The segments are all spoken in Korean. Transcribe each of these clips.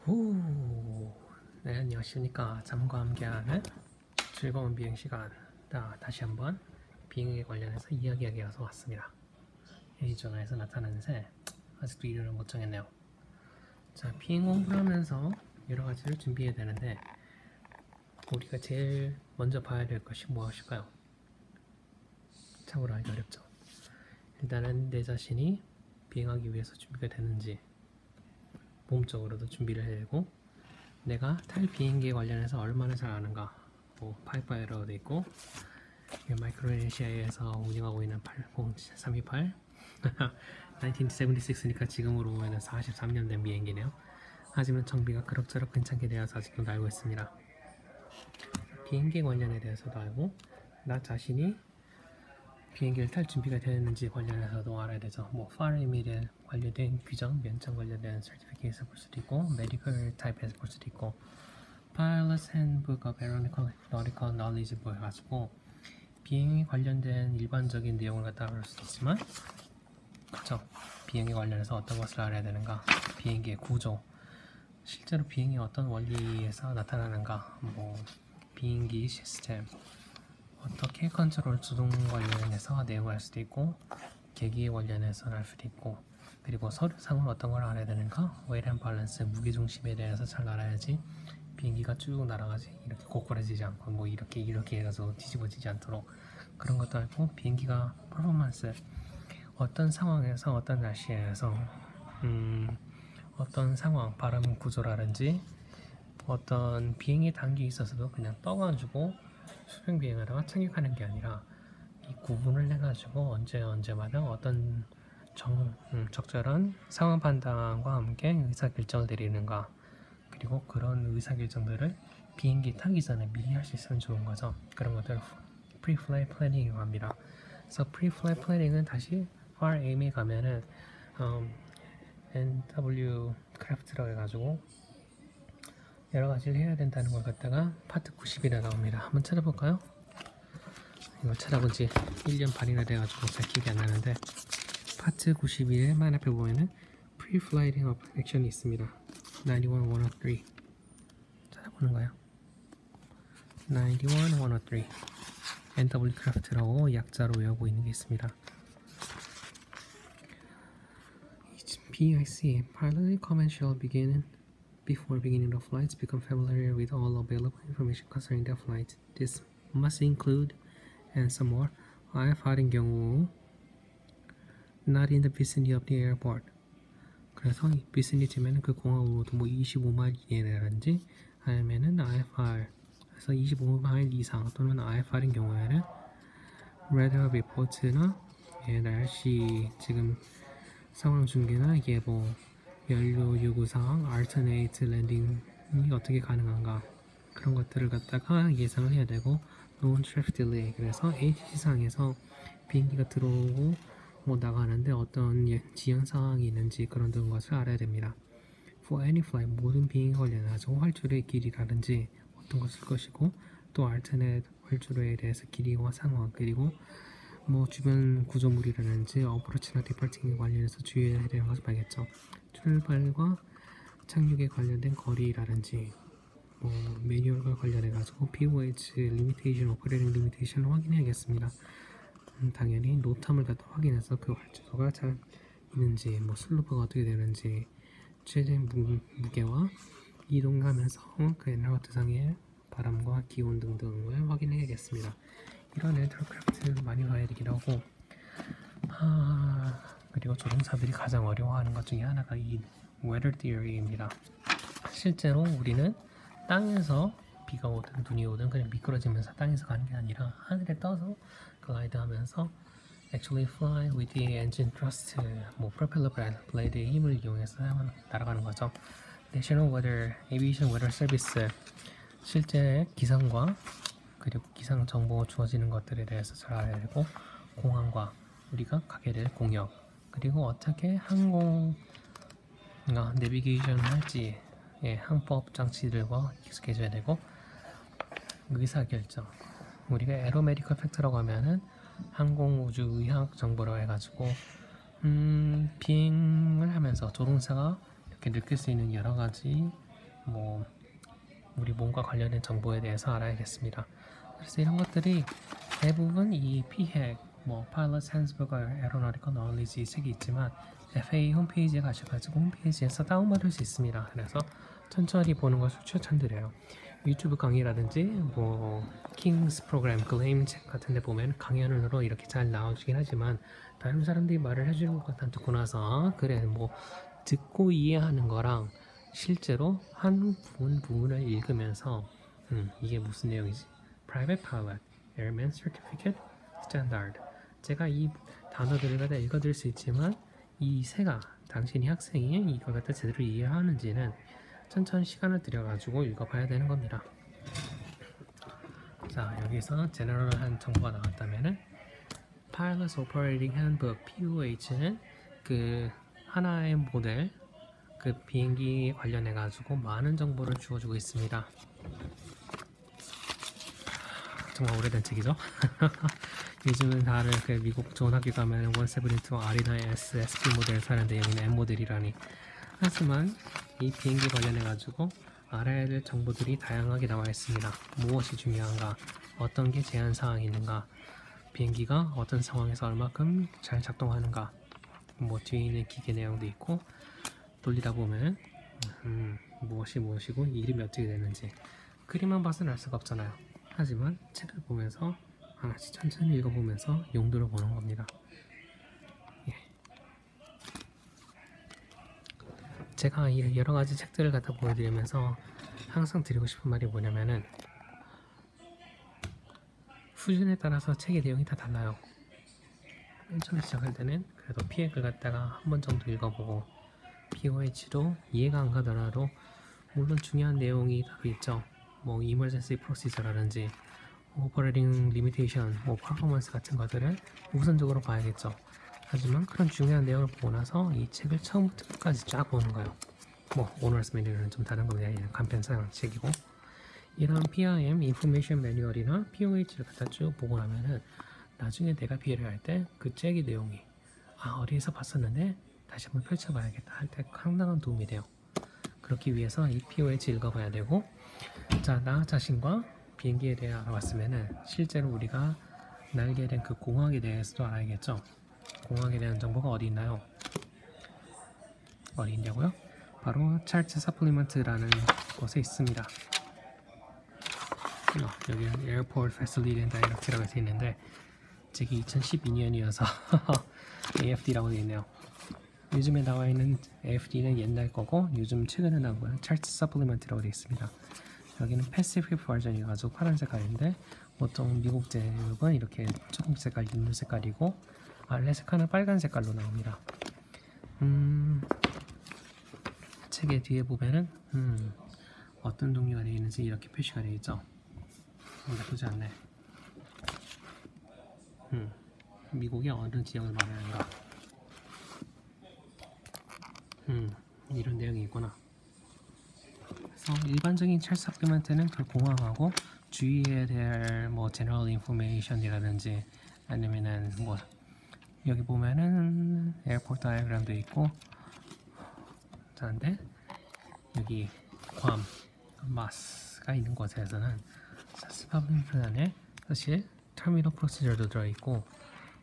오, 네, 안녕하십니까. 잠과 함께하는 즐거운 비행 시간. 다시 한번 비행에 관련해서 이야기하기 위해서 왔습니다. 애리조나에서 나타나는 새, 아직도 이름을 못 정했네요. 자, 비행 공부를 하면서 여러 가지를 준비해야 되는데, 우리가 제일 먼저 봐야 될 것이 무엇일까요? 참고로 알기 어렵죠. 일단은 내 자신이 비행하기 위해서 준비가 되는지, 몸적으로도 준비를 해야 되고, 내가 탈 비행기에 관련해서 얼마나 잘 아는가. 뭐 파이파이러도 있고, 마이크로네시아에서 운영하고 있는 80328 1976니까 지금으로 보면 43년 된 비행기네요. 하지만 정비가 그럭저럭 괜찮게 되어서 아직도 알고 있습니다. 비행기 관련에 대해서도 알고, 나 자신이 비행기를 탈 준비가 되었는지 관련해서도 알아야 되죠. 뭐 FARM에 관련된 규정, 면접 관련된 서티피케이트에서 볼 수도 있고, 메디컬 타입에서 볼 수도 있고, Pilot's Handbook of Aeronautical Knowledge 보여가지고 비행에 관련된 일반적인 내용을 갖다 볼 수도 있지만, 그쵸? 비행에 관련해서 어떤 것을 알아야 되는가, 비행기의 구조, 실제로 비행이 어떤 원리에서 나타나는가, 뭐 비행기 시스템, 어떻게 컨트롤 주동 관련해서 내용을 알 수도 있고, 계기에 관련해서 알 수도 있고, 그리고 서류상으로 어떤 걸 알아야 되는가, 웨이트 앤 밸런스, 무게중심에 대해서 잘 알아야지 비행기가 쭉 날아가지, 이렇게 고꾸라지지 않고 뭐 이렇게 해가지고 뒤집어지지 않도록 그런 것도 알고, 비행기가 퍼포먼스, 어떤 상황에서 어떤 날씨에서 어떤 상황, 바람 구조라든지, 어떤 비행에 단계 있어서도 그냥 떠가지고 수평 비행하다가 착륙하는 게 아니라 이 구분을 해가지고 언제마다 어떤 적절한 상황 판단과 함께 의사결정을 내리는가, 그리고 그런 의사결정들을 비행기 타기 전에 미리 할 수 있으면 좋은 거죠. 그런 것들을 Pre-Flight Planning이라고 합니다. 그래서 Pre-Flight Planning은 다시 FAR-Aim에 가면은 NW 크래프트라고 해가지고 여러 가지를 해야 된다는 걸 갖다가 파트 90이라 나옵니다. 한번 찾아볼까요? 이거 찾아본 지 1년 반이나 돼가지고 잘 기억이 안 나는데, 파트 91의 맨 앞에 보면은 Pre-Flight Action이 있습니다. 91-103 찾아보는 거예요. 91-103 NW 크래프트라고 약자로 외우고 있는 게 있습니다. PIC Pilot comment shall begin before beginning the flights. Become familiar with all available information concerning the flight. This must include and some more IFR인 경우 not in the vicinity of the airport. 그래서 vicinity면 그 공항으로부터 뭐 25마일 이내라든지, 아니면은 IFR 그래서 25마일 이상 또는 IFR인 경우에는 radar report나 날씨 지금 상황 중계나 예보, 연료 요구사항, alternate landing이 어떻게 가능한가, 그런 것들을 갖다가 예상을 해야 되고, known traffic delay, 그래서 ATC상에서 비행기가 들어오고 뭐 나가는데 어떤 지연 상황이 있는지 그런 것을 알아야 됩니다. For any flight, 모든 비행에 관련해서 활주로의 길이라든지 어떤 것을 것이고, 또 alternate 활주로에 대해서 길이와 상황, 그리고 뭐 주변 구조물이라든지 어프로치나 디파팅에 관련해서 주의해야 되는 것을 봐야겠죠. 출발과 착륙에 관련된 거리라든지 뭐 매뉴얼과 관련해 가지고 POH 리미테이션, 오퍼레이팅 리미테이션을 확인해야겠습니다. 당연히 노탐을 갖다 확인해서 그 활주로가 잘 있는지, 뭐 슬로프가 어떻게 되는지, 최대 무게와 이동하면서 그 에너지상의 바람과 기온 등등을 확인해야겠습니다. 이런 에어크래프트 많이 봐야 되긴 하고, 그리고 조종사들이 가장 어려워하는 것 중에 하나가 이 weather theory입니다. 실제로 우리는 땅에서 비가 오든 눈이 오든 그냥 미끄러지면서 땅에서 가는 게 아니라 하늘에 떠서 글라이드 하면서 actually fly with the engine thrust, 뭐 propeller blade의 힘을 이용해서 날아가는 거죠. National Weather Aviation Weather Service, 실제 기상과 그리고 기상 정보 주어지는 것들에 대해서 잘 알아야 되고, 공항과 우리가 가게 될 공역, 그리고 어떻게 항공 내비게이션 할지, 항법 장치들과 익숙해져야 되고, 의사결정, 우리가 에로메디컬 팩터라고 하면은 항공 우주 의학 정보라고 해가지고 비행을 하면서 조종사가 이렇게 느낄 수 있는 여러 가지 뭐 우리 몸과 관련된 정보에 대해서 알아야겠습니다. 그래서 이런 것들이 대부분 이 피핵, 뭐 Pilot's Handbook or Aeronautical Knowledge 이 책이 있지만 FAA 홈페이지에 가셔가지고 홈페이지에서 다운받을 수 있습니다. 그래서 천천히 보는 것을 추천드려요. 유튜브 강의라든지 뭐 킹스 프로그램, 글레임 책 같은 데 보면 강연으로 이렇게 잘 나오긴 하지만 다른 사람들이 말을 해주는 것 같아 듣고 나서 그래 뭐 듣고 이해하는 거랑 실제로 한 부분을 읽으면서 이게 무슨 내용이지? Private Pilot, Airman Certificate, Standard. 제가 이 단어들을 갖다 읽어드릴 수 있지만 이 세가 당신이 학생이 이걸 갖다 제대로 이해하는지는 천천히 시간을 들여가지고 읽어봐야 되는 겁니다. 자, 여기서 제너럴한 정보가 나왔다면은 Pilot's Operating Handbook (POH는) 그 하나의 모델, 그 비행기 관련해 가지고 많은 정보를 주어주고 있습니다. 정말 오래된 책이죠. 요즘은 다들 그 미국 좋은 학교 가면 172 아리나 S, SP 모델 사는데 여기는 M 모델이라니. 하지만 이 비행기 관련해 가지고 알아야 될 정보들이 다양하게 나와 있습니다. 무엇이 중요한가, 어떤 게 제한 사항이 있는가, 비행기가 어떤 상황에서 얼마큼 잘 작동하는가, 뭐 뒤에 있는 기계 내용도 있고 돌리다 보면 무엇이 무엇이고 이름이 어떻게 되는지 그림만 봐서는 알 수가 없잖아요. 하지만 책을 보면서 하나씩 천천히 읽어보면서 용도를 보는 겁니다. 예. 제가 여러 가지 책들을 갖다 보여드리면서 항상 드리고 싶은 말이 뭐냐면은 수준에 따라서 책의 내용이 다 달라요. 맨 처음 시작할 때는 그래도 피해를 갖다가 한 번 정도 읽어보고 POH도 이해가 안 가더라도 물론 중요한 내용이 따로 있죠. 뭐 Emergency Procedure라든지 Operating Limitation, 뭐 Performance 같은 것들을 우선적으로 봐야겠죠. 하지만 그런 중요한 내용을 보고 나서 이 책을 처음부터 끝까지 쫙 보는 거예요. 뭐 Owner's Manual은 좀 다른 겁니다. 얘는 간편상 책이고 이런 PIM, Information Manual이나 POH를 갖다 쭉 보고 나면은 나중에 내가 비해를 할 때 그 책의 내용이 어디에서 봤었는데 다시 한번 펼쳐봐야겠다 할 때 상당한 도움이 돼요. 그렇기 위해서 이 POH 읽어봐야 되고, 자, 나 자신과 비행기에 대해 알아봤으면은 실제로 우리가 날게 된 그 공학에 대해서도 알아야겠죠. 공학에 대한 정보가 어디 있나요? 어디 있냐고요? 바로 차트 서플리먼트라는 곳에 있습니다. 여기는 Airport Facility and Direct라고 되어 있는데 저기 2012년이어서 AFD라고 되어 있네요. 요즘에 나와 있는 AFD는 옛날 거고 요즘 최근에 나온 거는 차트 서플리먼트라고 되어 있습니다. 여기는 패시픽 버전이어가지고 파란 색깔인데 보통 미국 제국은 이렇게 초록 색깔, 윤 색깔이고 알래스카는 빨간 색깔로 나옵니다. 책의 뒤에 보면은 어떤 종류가 되어 있는지 이렇게 표시가 되어 있죠. 나쁘지 않네. 미국의 어느 지역을 말하는가. 이런 내용이 있구나. 그래서 일반적인 찰 서플리먼트는 그 공항하고 주위에 대할 뭐 제너럴 인포메이션이라든지 아니면은 뭐 여기 보면은 에어포트 다이어그램도 있고 자인데 여기 괌, 마스가 있는 곳에서는 서플리먼트 안에 사실 터미널 프로시저도 들어있고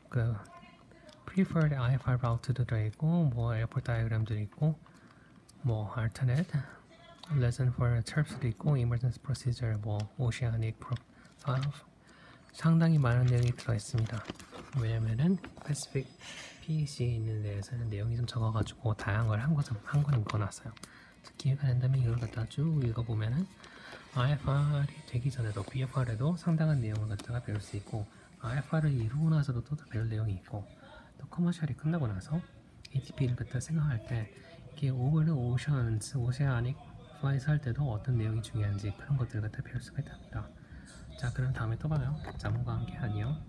그 preferred IFR route도 들어있고 뭐 에어포트 다이어그램도 있고 뭐 alternate lesson for terps도 있고 emergency procedure 뭐 oceanic profile 상당히 많은 내용이 들어있습니다. 왜냐면은 Pacific PEC에 있는 데에서는 내용이 좀 적어가지고 다양한 걸 한 권 읽어놨어요. 기회가 된다면 이걸 갖다 쭉 읽어보면은 IFR이 되기 전에도 BFR에도 상당한 내용을 갖다가 배울 수 있고 IFR을 이루고 나서도 또 배울 내용이 있고 또 커머셜이 끝나고 나서 ATP를 갖다 생각할 때 이게 over the oceans, 오세아닉 플라이트 할 때도 어떤 내용이 중요한지 그런 것들을 갖다 배울 수가 있답니다. 자, 그럼 다음에 또 봐요. 자문과 함께 안녕.